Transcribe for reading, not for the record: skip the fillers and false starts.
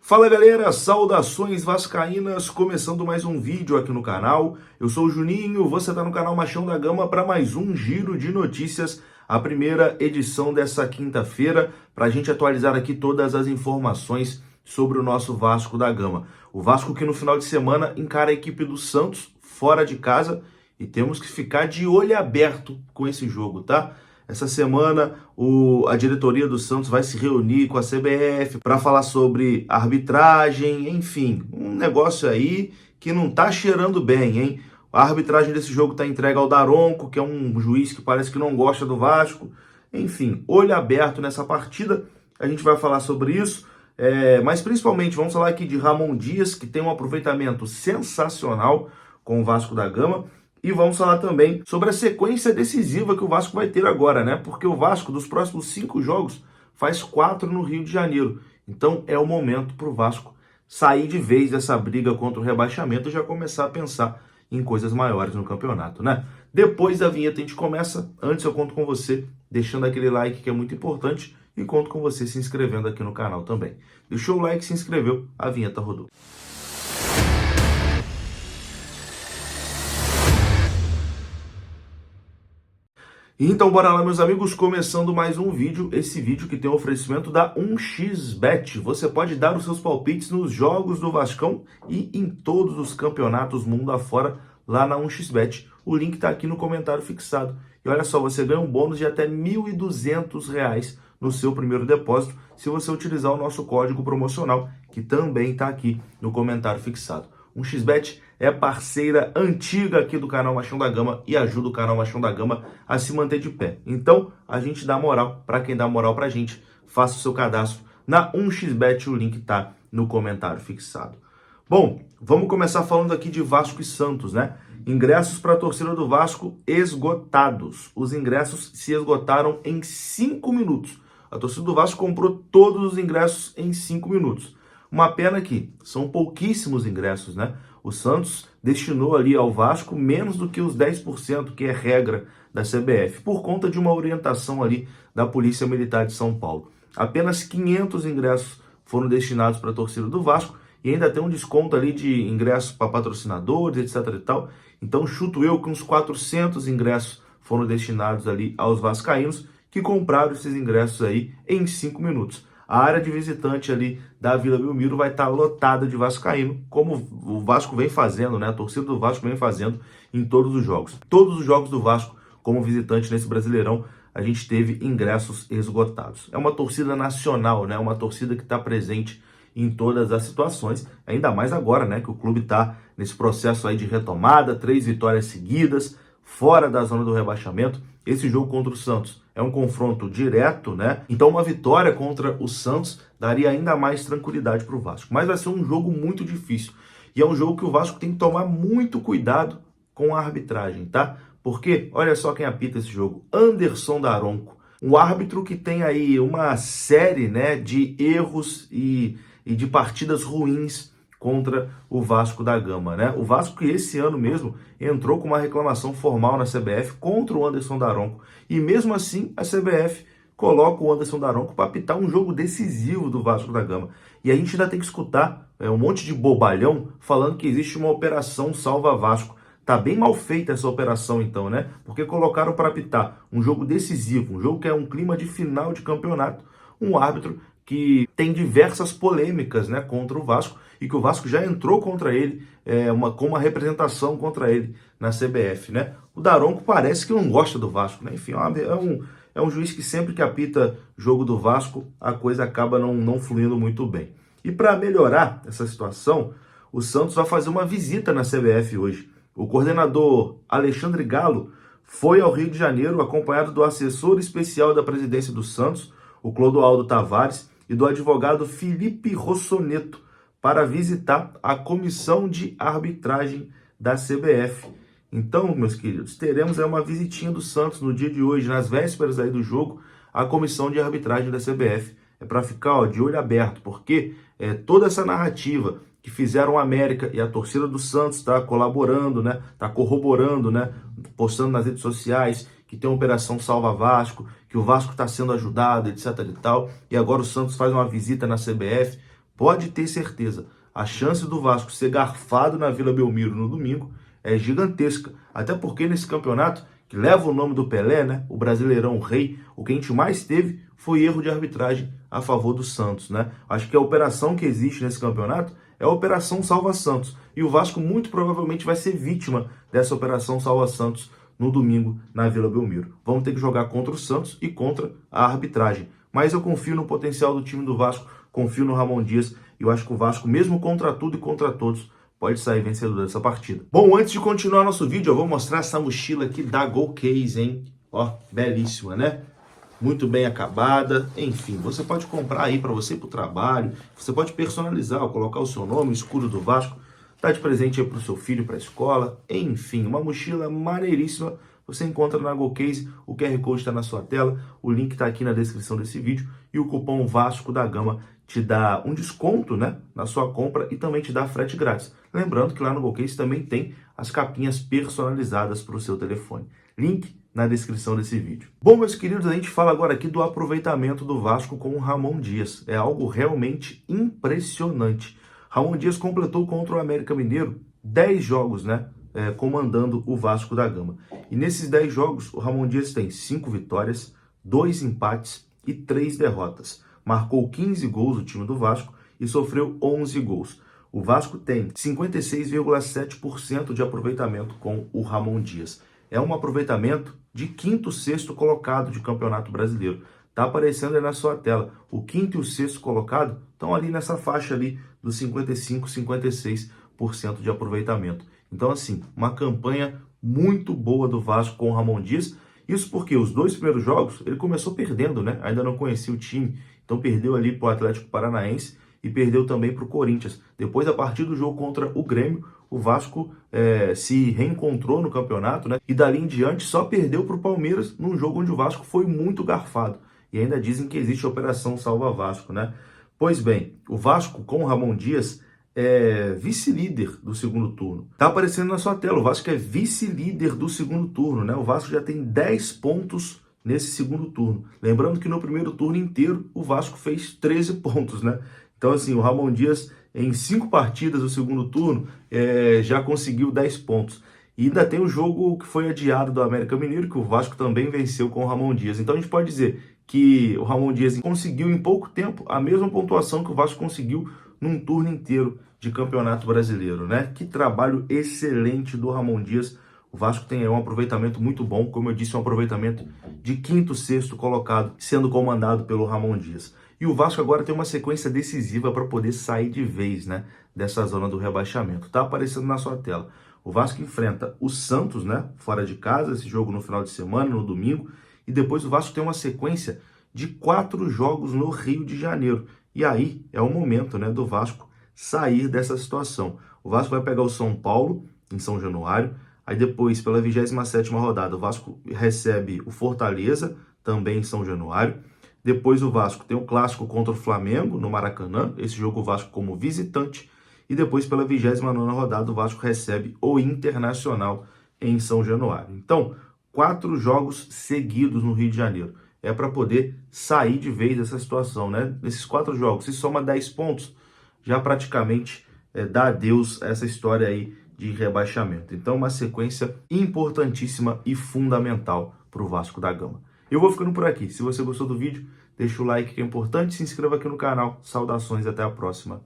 Fala galera, saudações vascaínas, começando mais um vídeo aqui no canal. Eu sou o Juninho, você está no canal Machão da Gama para mais um giro de notícias, a primeira edição dessa quinta-feira, para a gente atualizar aqui todas as informações sobre o nosso Vasco da Gama. O Vasco que no final de semana encara a equipe do Santos fora de casa e temos que ficar de olho aberto com esse jogo, tá? Essa semana a diretoria do Santos vai se reunir com a CBF para falar sobre arbitragem, enfim, um negócio aí que não tá cheirando bem, hein? A arbitragem desse jogo tá entregue ao Daronco, que é um juiz que parece que não gosta do Vasco. Enfim, olho aberto nessa partida, a gente vai falar sobre isso, mas principalmente vamos falar aqui de Ramon Dias, que tem um aproveitamento sensacional com o Vasco da Gama. E vamos falar também sobre a sequência decisiva que o Vasco vai ter agora, né? Porque o Vasco, dos próximos 5 jogos, faz 4 no Rio de Janeiro. Então é o momento para o Vasco sair de vez dessa briga contra o rebaixamento e já começar a pensar em coisas maiores no campeonato, né? Depois da vinheta a gente começa. Antes eu conto com você deixando aquele like que é muito importante e conto com você se inscrevendo aqui no canal também. Deixou o like, se inscreveu, a vinheta rodou. Então bora lá, meus amigos, começando mais um vídeo, esse vídeo que tem o oferecimento da 1xBet. Você pode dar os seus palpites nos jogos do Vascão e em todos os campeonatos mundo afora lá na 1xBet. O link tá aqui no comentário fixado. E olha só, você ganha um bônus de até R$ 1.200 no seu primeiro depósito se você utilizar o nosso código promocional, que também tá aqui no comentário fixado. 1xBet é parceira antiga aqui do canal Machão da Gama e ajuda o canal Machão da Gama a se manter de pé. Então, a gente dá moral para quem dá moral pra gente. Faça o seu cadastro na 1xBet, o link tá no comentário fixado. Bom, vamos começar falando aqui de Vasco e Santos, né? Ingressos para a torcida do Vasco esgotados. Os ingressos se esgotaram em 5 minutos. A torcida do Vasco comprou todos os ingressos em 5 minutos. Uma pena que são pouquíssimos ingressos, né? O Santos destinou ali ao Vasco menos do que os 10%, que é regra da CBF, por conta de uma orientação ali da Polícia Militar de São Paulo. Apenas 500 ingressos foram destinados para a torcida do Vasco e ainda tem um desconto ali de ingressos para patrocinadores, etc e tal. Então chuto eu que uns 400 ingressos foram destinados ali aos vascaínos que compraram esses ingressos aí em 5 minutos. A área de visitante ali da Vila Belmiro vai estar lotada de vascaíno, como o Vasco vem fazendo, né? A torcida do Vasco vem fazendo em todos os jogos. Todos os jogos do Vasco, como visitante nesse Brasileirão, a gente teve ingressos esgotados. É uma torcida nacional, né? Uma torcida que está presente em todas as situações, ainda mais agora, né? Que o clube está nesse processo aí de retomada, 3 vitórias seguidas, fora da zona do rebaixamento. Esse jogo contra o Santos é um confronto direto, né? Então uma vitória contra o Santos daria ainda mais tranquilidade para o Vasco. Mas vai ser um jogo muito difícil. E é um jogo que o Vasco tem que tomar muito cuidado com a arbitragem, tá? Porque, olha só quem apita esse jogo. Anderson Daronco. Um árbitro que tem aí uma série, né, de erros e de partidas ruins contra o Vasco da Gama, né? O Vasco que esse ano mesmo entrou com uma reclamação formal na CBF contra o Anderson Daronco. E mesmo assim a CBF coloca o Anderson Daronco para apitar um jogo decisivo do Vasco da Gama. E a gente ainda tem que escutar um monte de bobalhão falando que existe uma operação Salva Vasco. Tá bem mal feita essa operação então, né? Porque colocaram para apitar um jogo decisivo, um jogo que é um clima de final de campeonato, um árbitro que tem diversas polêmicas, né, contra o Vasco e que o Vasco já entrou contra ele, com uma representação contra ele na CBF, né? O Daronco parece que não gosta do Vasco, né? Enfim, é um juiz que sempre que apita jogo do Vasco, a coisa acaba não fluindo muito bem. E para melhorar essa situação, o Santos vai fazer uma visita na CBF hoje. O coordenador Alexandre Galo foi ao Rio de Janeiro acompanhado do assessor especial da presidência do Santos, o Clodoaldo Tavares, e do advogado Felipe Rossoneto para visitar a comissão de arbitragem da CBF. Então, meus queridos, teremos aí uma visitinha do Santos no dia de hoje, nas vésperas aí do jogo, a comissão de arbitragem da CBF. É para ficar de olho aberto, porque toda essa narrativa que fizeram a América e a torcida do Santos está colaborando, né? Está corroborando, né? Postando nas redes sociais que tem uma operação Salva Vasco, que o Vasco está sendo ajudado, etc e tal. E agora o Santos faz uma visita na CBF. pode ter certeza, a chance do Vasco ser garfado na Vila Belmiro no domingo é gigantesca. Até porque nesse campeonato, que leva o nome do Pelé, né, o Brasileirão Rei, o que a gente mais teve foi erro de arbitragem a favor do Santos, né? Acho que a operação que existe nesse campeonato é a Operação Salva Santos. E o Vasco muito provavelmente vai ser vítima dessa Operação Salva Santos no domingo na Vila Belmiro. Vamos ter que jogar contra o Santos e contra a arbitragem. Mas eu confio no potencial do time do Vasco, confio no Ramon Dias e eu acho que o Vasco, mesmo contra tudo e contra todos, pode sair vencedor dessa partida. Bom, antes de continuar nosso vídeo, eu vou mostrar essa mochila aqui da GoCase, hein? Ó, belíssima, né? Muito bem acabada, enfim, você pode comprar aí para você ir para o trabalho, você pode personalizar, colocar o seu nome, o escudo do Vasco, dar de presente aí para o seu filho, para a escola, enfim, uma mochila maneiríssima, você encontra na GoCase, o QR Code está na sua tela, o link está aqui na descrição desse vídeo e o cupom Vasco da Gama te dá um desconto, né, na sua compra e também te dá frete grátis. Lembrando que lá no GoCase também tem as capinhas personalizadas para o seu telefone. Link na descrição desse vídeo. Bom, meus queridos, a gente fala agora aqui do aproveitamento do Vasco com o Ramon Dias. É algo realmente impressionante. Ramon Dias completou contra o América Mineiro 10 jogos, né? Comandando o Vasco da Gama. E nesses 10 jogos, o Ramon Dias tem 5 vitórias, 2 empates e 3 derrotas. Marcou 15 gols o time do Vasco e sofreu 11 gols. O Vasco tem 56,7% de aproveitamento com o Ramon Dias. É um aproveitamento de quinto, sexto colocado de Campeonato Brasileiro. Tá aparecendo aí na sua tela. O quinto e o sexto colocado estão ali nessa faixa ali dos 55, 56% de aproveitamento. Então, assim, uma campanha muito boa do Vasco com o Ramon Dias. Isso porque os 2 primeiros jogos ele começou perdendo, né? Ainda não conhecia o time. Então perdeu ali para o Atlético Paranaense e perdeu também para o Corinthians. Depois, a partir do jogo contra o Grêmio, o Vasco se reencontrou no campeonato, né? E dali em diante só perdeu para o Palmeiras num jogo onde o Vasco foi muito garfado. E ainda dizem que existe a Operação Salva Vasco, né? Pois bem, o Vasco com o Ramon Dias é vice-líder do segundo turno. Tá aparecendo na sua tela, o Vasco é vice-líder do segundo turno, né? O Vasco já tem 10 pontos nesse segundo turno. Lembrando que no primeiro turno inteiro o Vasco fez 13 pontos, né? Então, assim, o Ramon Dias, em 5 partidas do segundo turno, já conseguiu 10 pontos. E ainda tem o jogo que foi adiado do América Mineiro, que o Vasco também venceu com o Ramon Dias. Então, a gente pode dizer que o Ramon Dias conseguiu em pouco tempo a mesma pontuação que o Vasco conseguiu num turno inteiro de Campeonato Brasileiro, né? Que trabalho excelente do Ramon Dias. O Vasco tem um aproveitamento muito bom, como eu disse, um aproveitamento de quinto, sexto colocado, sendo comandado pelo Ramon Dias. E o Vasco agora tem uma sequência decisiva para poder sair de vez, né, dessa zona do rebaixamento. Tá aparecendo na sua tela. O Vasco enfrenta o Santos, né, fora de casa, esse jogo no final de semana, no domingo. E depois o Vasco tem uma sequência de 4 jogos no Rio de Janeiro. E aí é o momento, né, do Vasco sair dessa situação. O Vasco vai pegar o São Paulo, em São Januário. Aí depois, pela 27ª rodada, o Vasco recebe o Fortaleza, também em São Januário. Depois o Vasco tem o clássico contra o Flamengo, no Maracanã. Esse jogo o Vasco como visitante. E depois, pela 29ª rodada, o Vasco recebe o Internacional em São Januário. Então, 4 jogos seguidos no Rio de Janeiro. É para poder sair de vez dessa situação, né? Nesses 4 jogos, se soma 10 pontos, já praticamente dá adeus a essa história aí de rebaixamento. Então, uma sequência importantíssima e fundamental para o Vasco da Gama. Eu vou ficando por aqui. Se você gostou do vídeo, deixa o like que é importante, se inscreva aqui no canal. Saudações e até a próxima.